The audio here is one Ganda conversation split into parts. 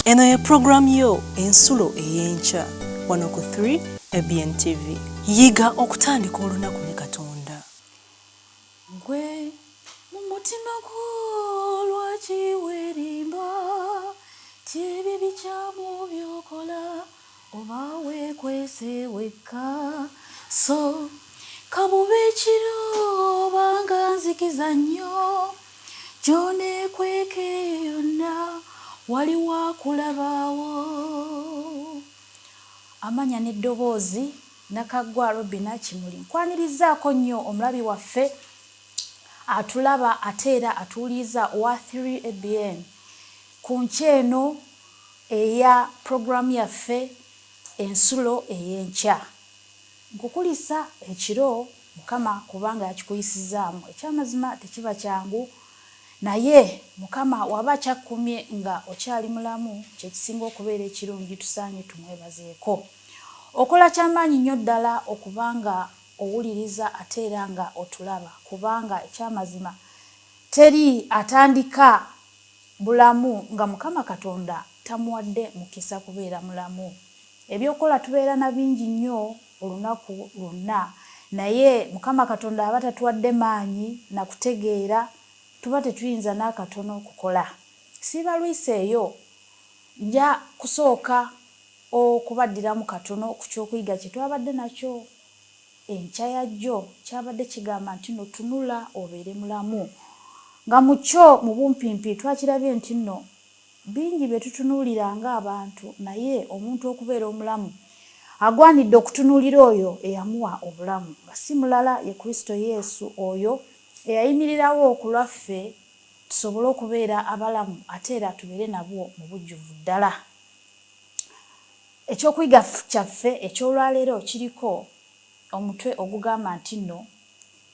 Eno ye program yo ensulo eyenkya wano ku 3 ABN TV. Yiga okutandika olunaku ne Katonda. Gwe mu mutima gwo lwaki weerimba kibibi kyamu byokola oba weekwese wekka so kabuba ekiro obanga nzikiza nnyo gy'oneekweke yonna waliwo akulabaawo. Amanya n'eddoboozi Nakaggwa Robina Kimuli. Nkwanirizaako nnyo omulabi waffe atulaba ate era atuwuliriza wa 3 ABN ku nkya eno eya programu yaffe ensulo ey'enkya. Nkukulisa ekiro Mukama kubanga yakikuyisizaamu. Ekyamazima tekiba kyangu naye Mukama waba kyakkumye nga okyali mulamu kyekisinga okubeera ekirungi tusaanye tumwebazeeko. Okola kyamaanyi nnyo ddala okubanga owuliriza ate era nga otulaba kubanga ekyamazima teri atandika bulamu nga Mukama Katonda tamuwadde mukisa kubeera mulamu. Ebyokola tubeera na bingi nnyo olunaku lwonna naye Mukama Katonda aba tatuwadde maanyi na kutegeera tuba tetuyinza n'akatono kukola. Siiba lwise eyo nja kusooka okubaddiramu katono ku kyokuyiga kye twabadde nakyo enkya yajjo kyabadde kigamba nti no tunula obeere mulamu. Nga mu kyo mu bumpimpi twakirabye nti nno bingi bye tutunuulira ng'abantu naye omuntu okubeera omulamu agwanidde okutunuulira oyo eyamuwa obulamu nga si mulala ye Kristo Yesu oyo eyayimirirawo ku lwaffe tusobole okubeera abalamu ate era tubeere nabwo mu bujjuvu ddala. Ekyokuyiga kyaffe ekyolwaleero kiriko omutwe ogugamba nti nno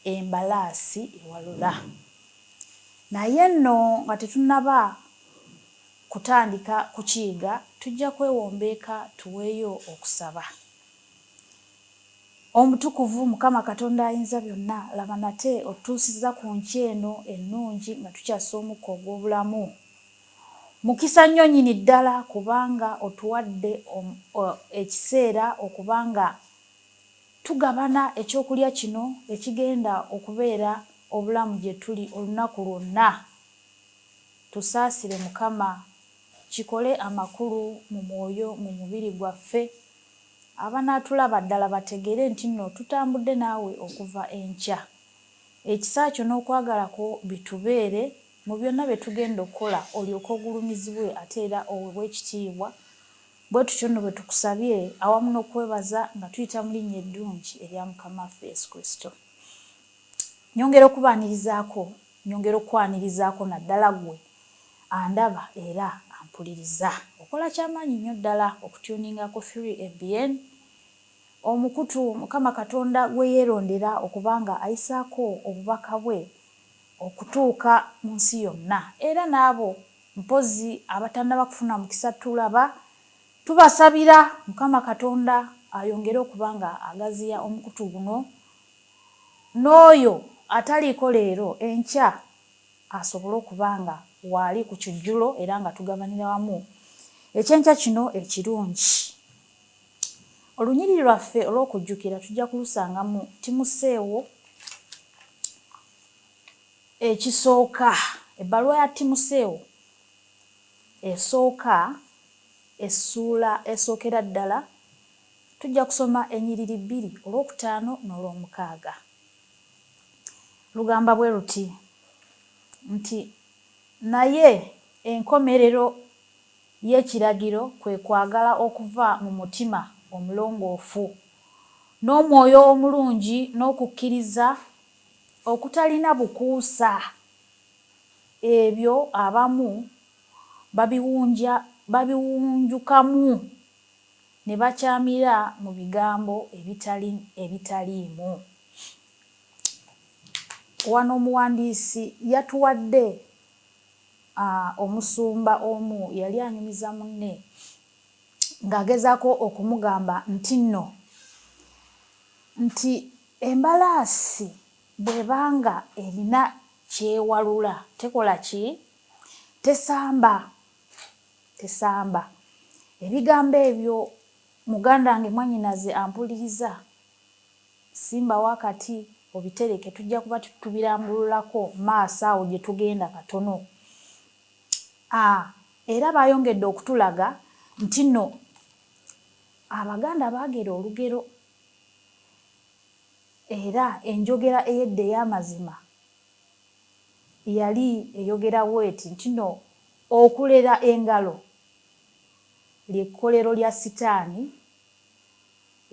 Embalaasi Ewalula. Naye nno nga tetunnaba kutandika kukiyiga tujja kwewombeeka tuweeyo okusaba. Omutukuvu Mukama Katonda ayinza byonna laba nate otutuusiza ku nkya eno ennungi nga tukyassa omukka ogw'obulamu. Mukisa nnyo nnyini ddala kubanga otuwadde ekiseera okubanga tugabana ekyokulya kino ekigenda okubeera obulamu gye tuli olunaku lwonna. Tusaasire Mukama kikole amakulu mu mwoyo mu mubiri gwaffe. Abanaatulaba ddala bategeere nti nno tutambudde naawe okuva enkya. Ekisa kyo n'okwagalako bitubeere mu byonna bye tugenda okukola olyoke ogulumizibwe ate era oweebwe ekitiibwa. Bwe tutyo nno bwe tukusabye awamu n'okwebaza nga tuyita mu linnya eddungi erya Mukama waffe Yesu Kristo. Nyongera okubaanirizaako, nyongera okwanirizaako naddala ggwe andaba era ampuliriza. Okola kyamaanyi nnyo ddala okutyuningako 3 ABN. Omukutu Mukama Katonda gwe yeerondera okubanga ayisaako obubaka bwe okutuuka mu nsi yonna. Era n'abo mpozi abatannaba kufuna mukisa tulaba tubasabira Mukama Katonda ayongere okubanga agaziya omukutu guno n'oyo ataliiko leero enkya asobole okubanga waali ku kijjulo era nga tugabanira wamu ekyenkya kino ekirungi. Olunyiriri lwaffe olw'okujjukira tujja kulusanga mu Timoseewo ekisooka. Ebbaluwa ya Timoseewo esooka essuula esookera ddala tujja kusoma ennyiriri 2 olw'okutaano n'olw'omukaaga. Lugamba bwe luti nti naye enkomerero y'ekiragiro kwe kwagala okuva mu mutima omulongoofu n'omwoyo omulungi n'okukkiriza okutalina bukuusa. Ebyo abamu babiwunjukamu ne bakyamira mu bigambo ebitaliimu. Wano omuwandiisi yatuwadde omusumba omu yali anyumiza munne ng'agezaako okumugamba nti nno nti embalaasi bw'ebanga erina kyewalula tekola ki? Tesamba. tesamba. Ebigambo ebyo muganda wange mwannyinaze ampuliriza, simba wakati obitereke, tujja kuba tubirambululako maaso awo gye tugenda katono. Era bayongedde okutulaga nti nno Abaganda baagera olugero, era enjogera ey'edda ey'amazima yali eyogerawo eti nti nno okulera engalo ly'ekkolero lya sitaani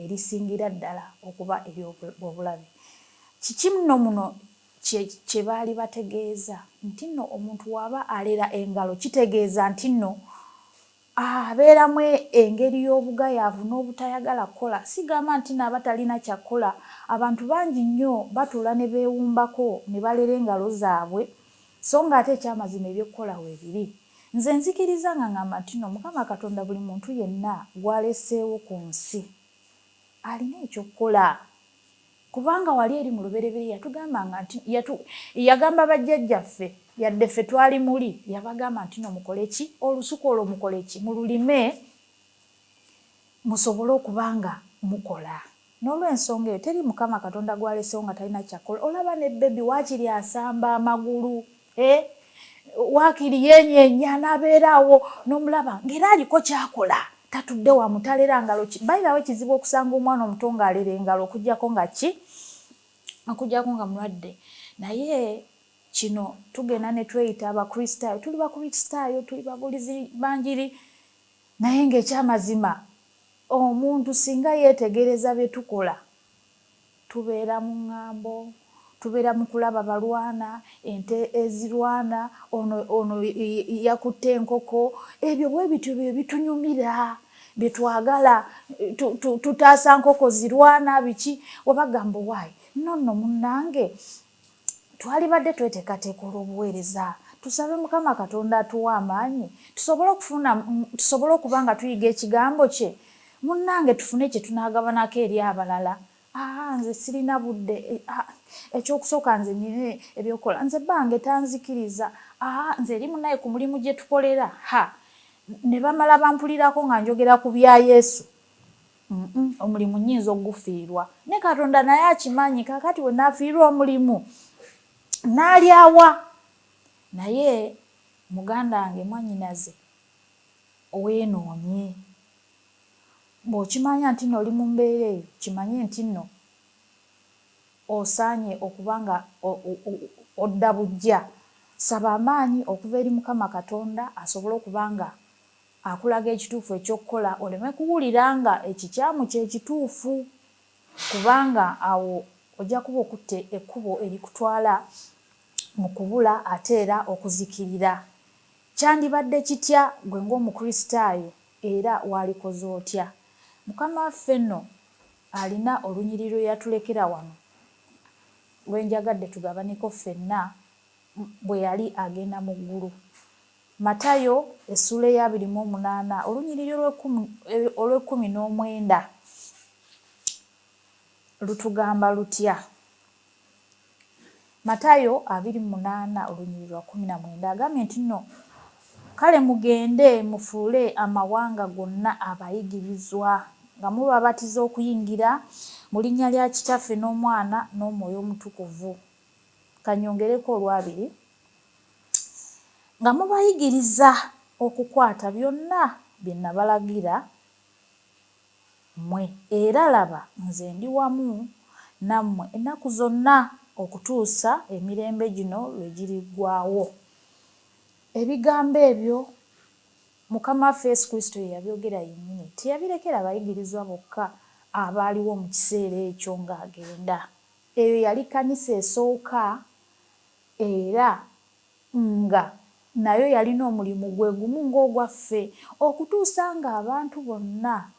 erisingira ddala okuba ery'obulabe. Kiki nno muno kye baali bategeeza nti nno omuntu waba alera engalo kitegeeza nti nno abeeramu engeri y'obugayaavu n'obutayagala kukola. Sigamba nti naaba talina kyakkola, abantu bangi nnyo batuula ne beewumbako ne balera engalo zaabwe, so nga ate ekyamazima eby'okkola weebiri. Nze nzikiriza nga ngamba nti nno Mukama Katonda buli muntu yenna gw'aleseewo ku nsi alina ekyokkola, kubanga wali eri mu lubereberye yatugambanga nti yagamba bajjajjaffe yadde ffe twali muli, yabagamba nti no mukole ki, olusuku olwo mukole ki, mululime musobole okubanga mukola. N'olw'ensonga eyo teri Mukama Katonda gw'aleseewo nga talina kyakkola. Olaba ne bbebi waakiri asamba amagulu, waakiri yenyeenya n'abeeraawo n'omulaba ng'era aliko kyakola, tatudde wamu talera ngalo. Bayirawo kizibu okusanga omwana omuto ng'alera engalo okuggyako nga ki, okuggyako nga mulwadde. Naye kino tugenda ne tweyita Abakristaayo, tuli Bakristaayo, tuli babulizi banjiri, naye ng'ekyamazima omuntu singa yeetegereza bye tukola, tubeera mu ŋŋambo, tubeera mu kulaba balwana, ente ezirwana, ono yakutte enkoko. Ebyo bwe bityo bye bitunyumira, bye twagala, tutaasa nkoko zirwana biki, wabagamba waayi nonno munnange twali badde tweteekateeka olw'obuweereza, tusabe Mukama Katonda atuwa amaanyi tusobole okuba nga tuyiga ekigambo kye, munnange tufune kye tunaagabanako eri abalala. Nze sirina budde, ekyokusooka nze nyine ebyokukola, nze bange tanzikiriza, nze eri munnaye ku mulimu gye tukolera, ne bamala bampulirako nga njogera ku bya Yesu. Omulimu nnyinza ogufiirwa, ne Katonda naye akimanyi. Kaakati we naafiirwa omulimu n'alyawa. Naye muganda wange mwannyinaze weenoonye, bw'okimanya nti nno oli mu mbeera eyo, kimanye nti nno osaanye okuba nga odda bujja. Saba amaanyi okuva eri Mukama Katonda asobole okuba nga akulaga ekituufu eky'okkola, oleme kuwulira nga ekikyamu kye kituufu, kubanga awo ojja kuba okutte ekkubo erikutwala mu kubula ate era okuzikirira. Kyandibadde kitya gwe ng'Omukristaayo era waalikoze otya? Mukama waffe nno alina olunyiriri yatulekera wano lwenjagadde tugabaneko ffenna bwe yali agenda mu ggulu. Matayo essula eya 28 olunyiriri olw'19 lutugamba lutya? Matayo 28 olunyiriri lwa 19 agambye nti nno kale mugende mufuule amawanga gonna abayigirizwa nga mubabatiza okuyingira mu linnya lya Kitaffe n'Omwana n'Omwoyo Omutukuvu. Kanyongereko olwabiri, nga mubayigiriza okukwata byonna bye nabalagira mmwe, era laba nze ndi wamu nammwe ennaku zonna okutuusa emirembe gino lwe giriggwaawo. Ebigambo ebyo Mukama waffe Yesu Kristo ye yabyogera yennyini, teyabirekera abayigirizwa bokka abaaliwo mu kiseera ekyo ng'agenda. Eyo yali kkanisa esooka, era nga nayo yalina omulimu gwe gumu ng'ogwaffe, okutuusa nga abantu bonna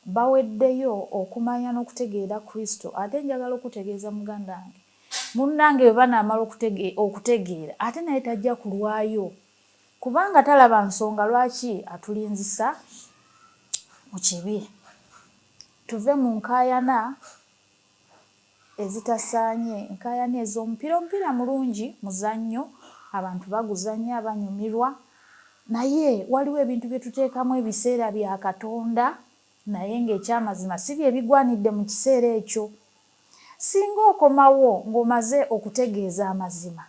baweddeyo okumanya n'okutegeera Kristo. Ate njagala okutegeeza muganda wange, munnange bwe banaamala okutegeera ate naye tajja kulwayo, kubanga talaba nsonga lwaki atulinzisa mu kibi. Tuve mu nkaayana ezitasaanye, enkaayana ez'omupiira. Omupiira mulungi muzannyo, abantu baguzannya banyumirwa, naye waliwo ebintu bye tuteekamu ebiseera bya Katonda naye ng'ekyamazima si bye bigwanidde mu kiseera ekyo. Singa okomawo ng'omaze okutegeeza amazima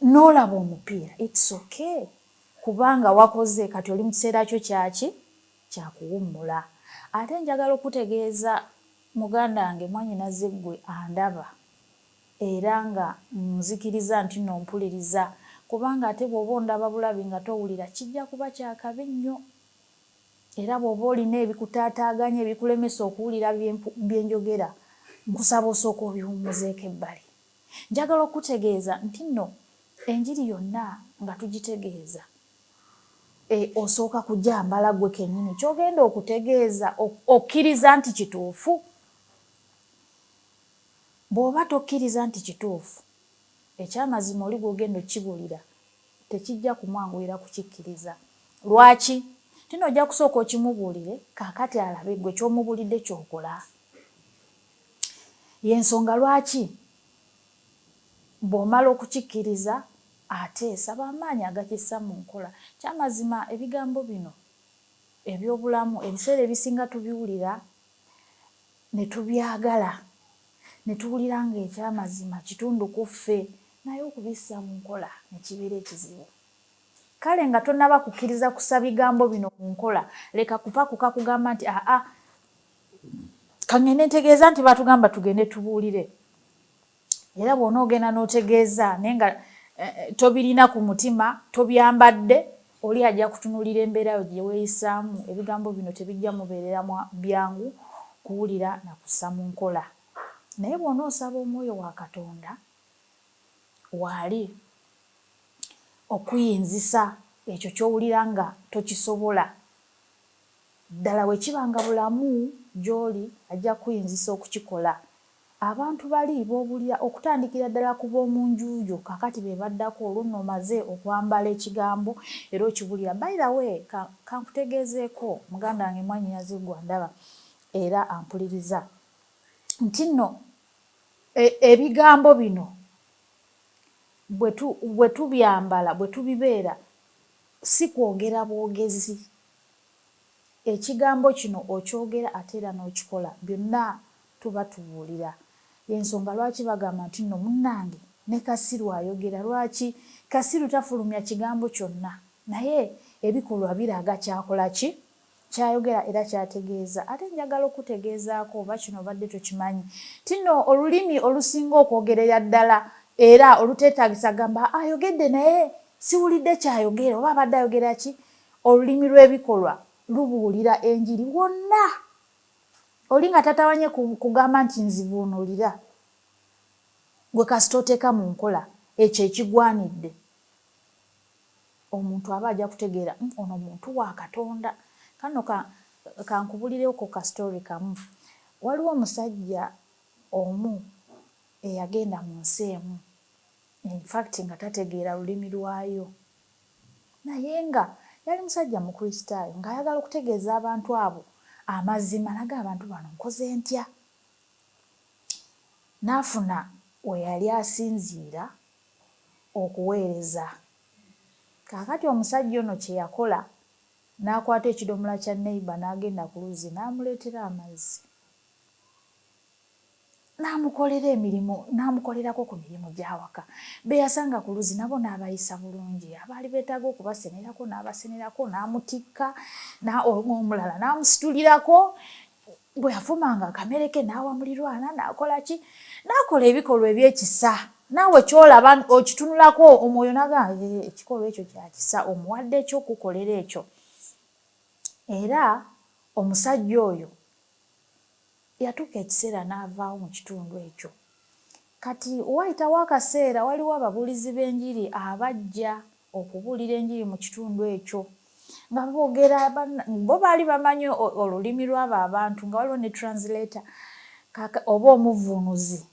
n'olaba omupiira, it's okay, kubanga wakoze kati oli mu kiseera kyo kyakuwummula. Ate njagala okutegeeza muganda wange mwannyinaze ggwe andaba era nga nzikiriza nti nompuliriza, kubanga ate bw'oba ondaba bulabi nga towulira kijja kuba kyakabi nnyo. Era bw'oba olina ebikutaataaganya ebikulemesa okuwulira bye njogera, nkusaba osooka obiwummuzeeko ebbali. Njagala okutegeeza nti nno enjiri yonna nga tugitegeeza, osooka kujambala gwe kennyini ky'ogenda okutegeeza okkiriza nti kituufu. Bw'oba tokkiriza nti kituufu, ekyamazima oli gw'ogenda okkibuulira tekijja kumwanguyira kukikkiriza. Lwaki? Tino ojja kusooka okimubuulire kaakati alabe gwe ky'omubuulidde ky'okola. Y'ensonga lwaki bw'omala okukikkiriza ate saba amaanyi agakissa mu nkola. Kyamazima ebigambo bino eby'obulamu ebiseera ebisinga tubiwulira ne tubyagala ne tuwulira ng'ekyamazima kitundu ku ffe, naye okubissa mu nkola ne kibeera ekizibu. Kale nga tonnaba kukkiriza kussa bigambo bino mu nkola, leka kupakuka kugamba nti kangende ntegeeza nti batugamba tugende tubuulire. Era bw'onoogenda n'otegeeza naye nga tobirina ku mutima, tobyambadde, oli ajja kutunuulira embeera yo gye weeyisaamu. Ebigambo bino tebijja mubeerera byangu kuwulira na kussa mu nkola. Naye bw'onoosaba Omwoyo wa Katonda waali okuyinzisa ekyo ky'owulira nga tokisobola, ddala bwe kibanga bulamu gy'oli ajja kuyinzisa okukikola. Abantu bali b'obulira okutandikira ddala ku b'omu nju yo kakati be baddako olwo omaze okwambala ekigambo era okibulira. By the way, kankutegeezeeko muganda wange mwannyinaze ggwe andaba era ampuliriza nti nno ebigambo bino bwe tubyambala bwe tubibeera si kwogera bwogezi. Ekigambo kino okyogera ate era n'okikola, byonna tuba tubuulira. Y'ensonga lwaki bagamba nti nno munnange ne Kasiru ayogera. Lwaki? Kasiru tafulumya kigambo kyonna, naye ebikolwa biraga kyakola ki? Kyayogera era kyategeeza. Ate njagala okutegeezaako oba kino obadde tokimanyi ti nno olulimi olusinga okwogerera ddala era oluteetaagisa gamba ayogedde naye siwulidde kyayogera oba abadde ayogera ki? Olulimi lw'ebikolwa lubuulira enjiri wonna. Oli nga tatawanye kugamba nti nzivuunulira, gwe kasita oteeka mu nkola ekyo ekigwanidde, omuntu aba ajja kutegeera ono muntu wa Katonda. Kano kankubulireeko ka story kamu. Waliwo omusajja omu eyagenda mu nsi emu, in fact nga tategeera lulimi lwayo, naye nga yali musajja Mukristaayo ng'ayagala okutegeeza abantu abo amazima. Naga abantu bano nkoze ntya? N'afuna we yali asinziira okuweereza. Kaakati omusajja ono kye yakola n'akwata ekidomola kya neighbor n'agenda ku luzzi n'amuleetera amazzi, n'amukolerako ku mirimu gy'awaka. Be yasanga ku luzzi nabo n'abayisa bulungi, abaali beetaaga okubasenerako n'abasenerako, n'amutikka, omulala n'amusitulirako. Bwe yafumanga akamere ke n'awa mulirwana n'akola ki? N'akola ebikolwa ebyekisa. Naawe ky'olaba okitunulako omwoyo n'agamba ekikolwa ekyo kya kisa, omuwadde ekyokukolera ekyo. Era omusajja oyo yatuuka ekiseera n'avaawo mu kitundu ekyo. Kati wayitawo akaseera waliwo ababuulizi b'enjiri abajja okubuulira enjiri mu kitundu ekyo nga boogera, bo baali bamanyi olulimi lw'abo abantu nga waliwo ne translator oba omuvuunuzi.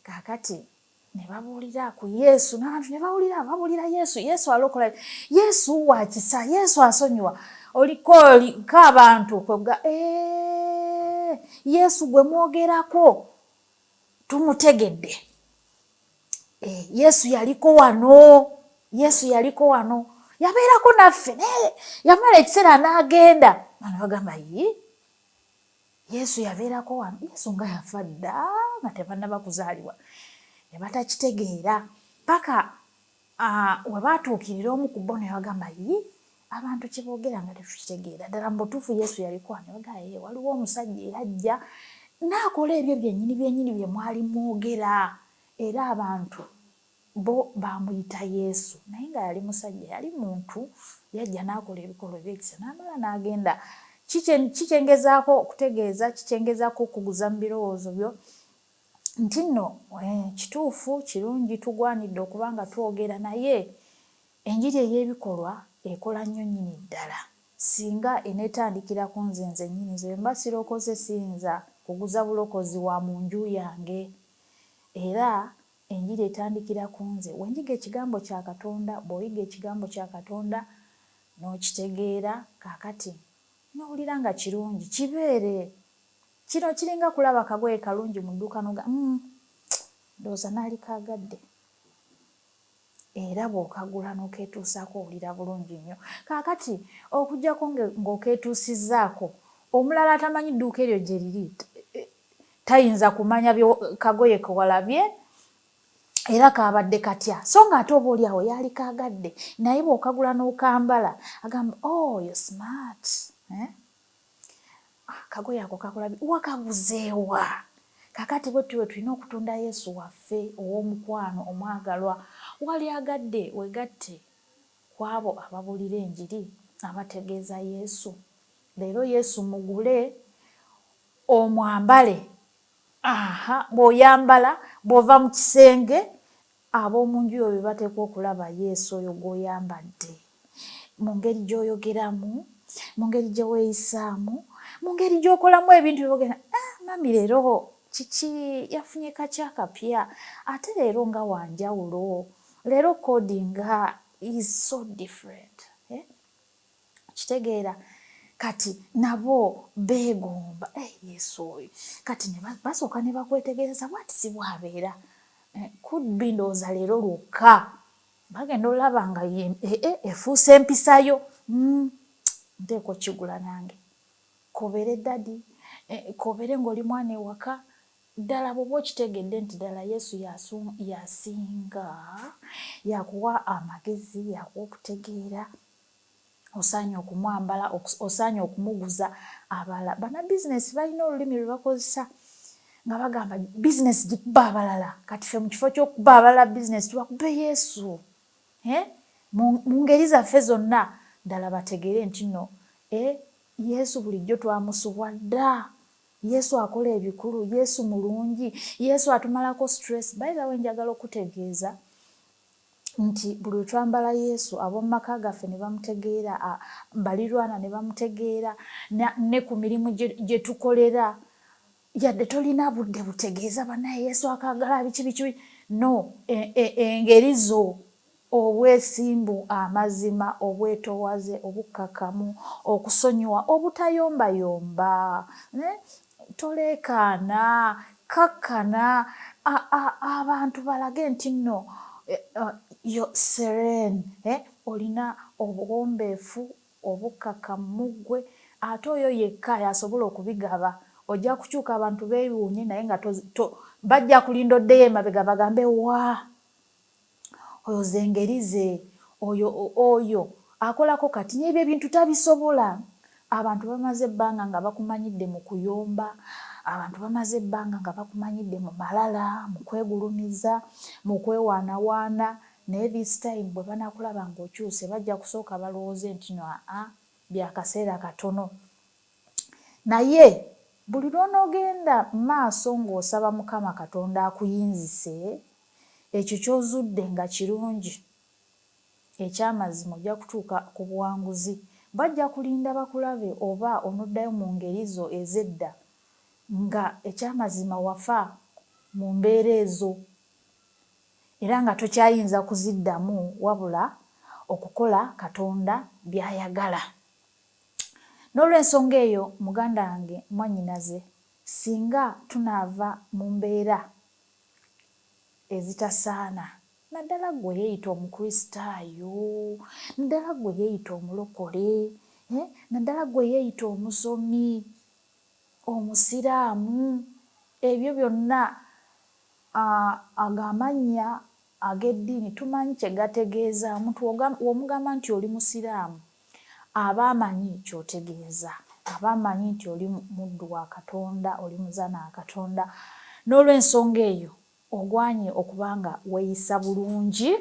Kaakati ne babuulira ku Yesu n'abantu ne babuulira Yesu. Yesu alokola, Yesu wa kisa, Yesu asonyiwa. Oliko abantu kwega Yesu gwe mwogerako tumutegedde. Yesu yaliko wano Yesu yaliko wano yabeerako naffe naye yamala ekiseera n'agenda bano bagamba Yesu yabeerako wano Yesu nga yafa dda nga tebannaba kuzaalibwa ne batakitegeera paka we baatuukirira omu ku bo ne bagamba abantu kye boogera nga tetukitegeera ddala mu butuufu Yesu yaliko wano ne bagamba waliwo omusajja eyajja n'akola ebyo byennyini bye mwali mwogera era abantu bo bamuyita Yesu naye nga yali musajja yali muntu yajja n'akola ebikolwa ebyekisa n'amala n'agenda kikyengezaako okutegeeza kikyengezaako okuguza mu birowoozo byo nti nno kituufu kirungi tugwanidde okuba nga twogera naye enjiri ey'ebikolwa ekola nnyo nnyini ddala singa eneetandikira ku nze nnyini nze mba sirokoze siyinza kuguza bulokozi wa mu nju yange era enjiri etandikira ku nze wenyiga ekigambo kya Katonda bw'oyiga ekigambo kya Katonda n'okitegeera kaakati n'owulira nga kirungi kibeere kino kiringa kulaba kagoye kalungi mu dduuka noga ndowooza naali kaagadde era bw'okagula n'okeetuusaako owulira bulungi nnyo kaakati okuggyako ng'okeetuusizzaako omulala atamanyi dduuka eryo gye liri tayinza kumanya kagoye ke walabye era kaabadde katya so nga ate oba oliawo yaali kaagadde naye bw'okagula n'okambala agamba you're smart kagoye ako kakulabye wakaguzeewa kakati bwe tulina okutunda Yesu waffe ow'omukwano omwagalwa wali agadde wegatte ku abo ababuulira enjiri abategeeza Yesu leero Yesu mugule omwambale bw'oyambala bw'ova mu kisenge ab'omu nju yo be bateekwa okulaba Yesu oyo gw'oyambadde mu ngeri gy'oyogeramu mu ngeri gye weeyisaamu mu ngeri gy'okolamu ebintu byogenda mami leero kiki yafunye kakya kapya ate leero nga wanjawulo leero codinga is so different kitegeera kati nabo beegomba Yesu oyo kati basooka ne bakwetegereza bwati si bwabeera could be ndowooza leero lwokka bagenda olaba nga efuuse empisayo nteekwa okigula nange kobere dadi kobere ng'oli mwana ewaka ddala bw'oba okitegedde nti ddala Yesu yasinga yakuwa amagezi yakuwa okutegeera osaanye okumwambala osaanye okumuguza abalala bana bizinesi balina olulimi lwe bakozesa nga bagamba bizinesi gikuba abalala kati ffe mu kifo ky'okuba abalala bizinesi tubakube Yesu mu ngeri zaffe zonna ddala bategeere nti nno Yesu bulijjo twamusubwa dda Yesu akola ebikulu Yesu mulungi Yesu atumalako stress by the way njagala okutegeeza nti buli lwe twambala Yesu ab'omu maka gaffe ne bamutegeera balirwana ne bamutegeera ne ku mirimu gye tukolera yadde tolina budde butegeeza bannaye Yesu akaagala biki no engeri zo obwesimbu amazima obwetoowaze obukkakkamu okusonyiwa obutayombayomba toleekaana kakkana abantu balage nti nno yo serene olina obuwombeefu obukkakkamu muggwe ate oyo yekka yasobola okubigaba ojja kukyuka abantu beewuunye naye nga bajja kulinda oddeyo emabega bagambe oyo zengeri ze oyo akolako kati n'ebyo ebintu tabisobola abantu bamaze ebbanga nga bakumanyidde mu kuyomba abantu bamaze ebbanga nga bakumanyidde mu malala mu kwegulumiza mu kwewaanawaana naye this time bwe banakulaba ng'okyuse bajja kusooka balowooze nti no byakaseera katono naye buli lw'onoogenda maaso ng'osaba Mukama Katonda akuyinzise ekyo ky'ozudde nga kirungi ekyamazima ojja kutuuka ku buwanguzi bajja kulinda bakulabe oba onoddayo mu ngeri zo ez'edda nga ekyamazima wafa mu mbeera ezo era nga tokyayinza kuziddamu wabula okukola Katonda by'ayagala n'olw'ensonga eyo muganda wange mwannyinaze singa tunaava mu mbeera ezitasaana naddala gwe yeeyita omukristaayo, naddala gwe yeeyita omulokole, naddala gwe yeeyita omusomi, omusiraamu. Ebyo byonna amannya ag'eddiini tumanyi kye gategeeza. Omuntu w'omugamba nti oli musiraamu aba amanyi ky'otegeeza, aba amanyi nti oli muddu wa Katonda, oli muzaana wa Katonda. N'olw'ensonga eyo ogwanye okubanga weeyisa bulungi,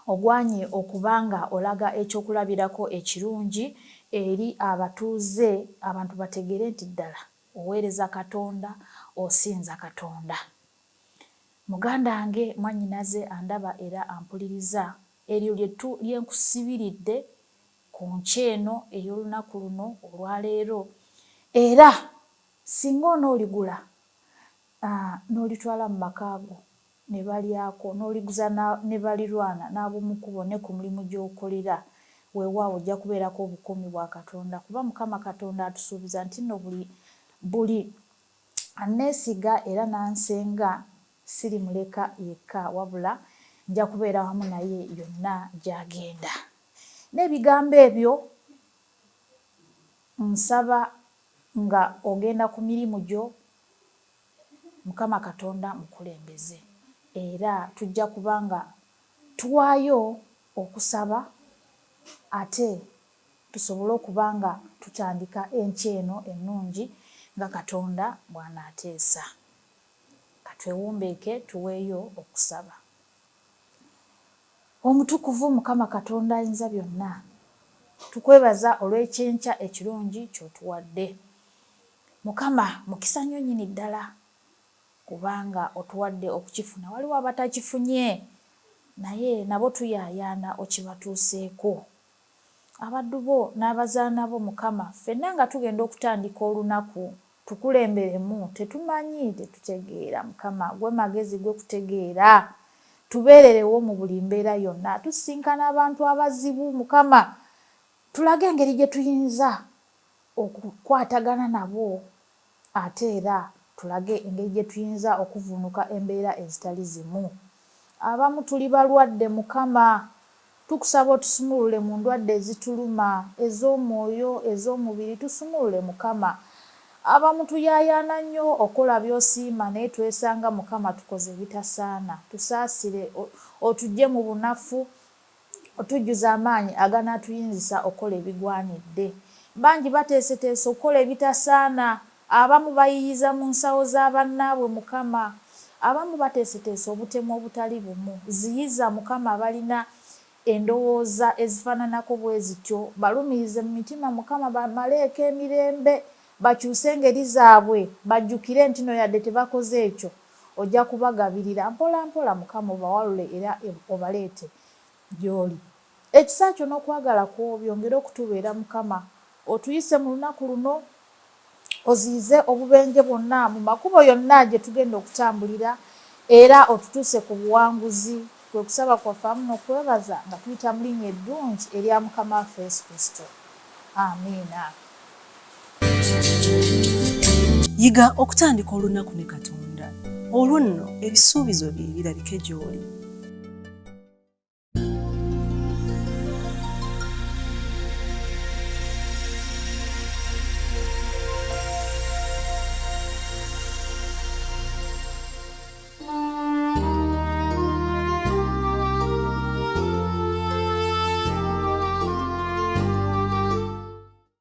ogwanye okubanga olaga ekyokulabirako ekirungi eri abatuuze, abantu bategeere nti ddala oweereza Katonda, osinza Katonda. Muganda wange mwannyinaze andaba era ampuliriza, eryo lye nkusibiridde ku nkya eno ey'olunaku luno olwaleero. Era singa onooligula n'olitwala mu makaago ne balyako, n'oliguza ne balirwana n'ab'omukubo ne ku mulimu gy'okolera, weewaawo ojja kubeerako obukuumi bwa Katonda, kuba Mukama Katonda atusuubiza nti nno buli anneesiga era n'ansenga sirimuleka yekka, wabula nja kubeera wamu naye yonna gy'agenda. N'ebigambo ebyo nsaba nga ogenda ku mirimu gyo, Mukama Katonda mukulembeze, era tujja kubanga tuwaayo okusaba ate tusobole okubanga tutandika enkya eno ennungi nga Katonda bw'anaateesa. Katwewombeeke tuweeyo okusaba. Omutukuvu Mukama Katonda ayinza byonna, tukwebaza olw'ekyenkya ekirungi ky'otuwadde. Mukama mukisa nnyo nnyini ddala kubanga otuwadde okukifuna. Waliwo abatakifunye naye nabo tuyaayaana okibatuuseeko. Abaddu bo n'abazaana bo Mukama, ffenna nga tugenda okutandika olunaku tukulemberemu, tetumanyi, tetutegeera. Mukama gwe magezi, gwe kutegeera, tubeererewo mu buli mbeera yonna. Tusisinkana abantu abazibu Mukama, tulage engeri gye tuyinza okukwatagana nabo, ate era tulage engeri gye tuyinza okuvuunuka embeera ezitali zimu. Abamu tuli balwadde Mukama, tukusaba otusumulule mu ndwadde ezituluma, ez'omwoyo, ez'omubiri, tusumulule Mukama. Abamu tuyaayaana nnyo okola by'osiima naye twesanga Mukama tukoze ebitasaana. Tusaasire, otujje mu bunafu, otujjuza amaanyi aganaatuyinzisa okukola ebigwanidde. Bangi bateeseteese okukola ebitasaana, abamu bayiyiza mu nsawo za bannaabwe Mukama, abamu bateeseteese obutemu obutali bumu. Ziyiza Mukama abalina endowooza ezifaananako bwe zityo, balumirize mu mitima Mukama, bamaleeko emirembe, bakyuse engeri zaabwe, bajjukire nti no yadde tebakoze ekyo, ojja kubagabirira mpola mpola Mukama, obawalule era obaleete gy'oli. Ekisa kyo n'okwagala kwo byongere okutubeera Mukama, otuyise mu lunaku luno, oziyize obubenje bwonna mu makubo yonna gye tugenda okutambulira, era otutuuse ku buwanguzi. Kwe kusaba kwaffe amu n'okwebaza nga tuyita mu linnya eddungi erya Mukama waffe Yesu Kristo. Amiina. Yiga okutandika olunaku ne Katonda. Olwo nno ebisuubizo bye birabike gy'oli.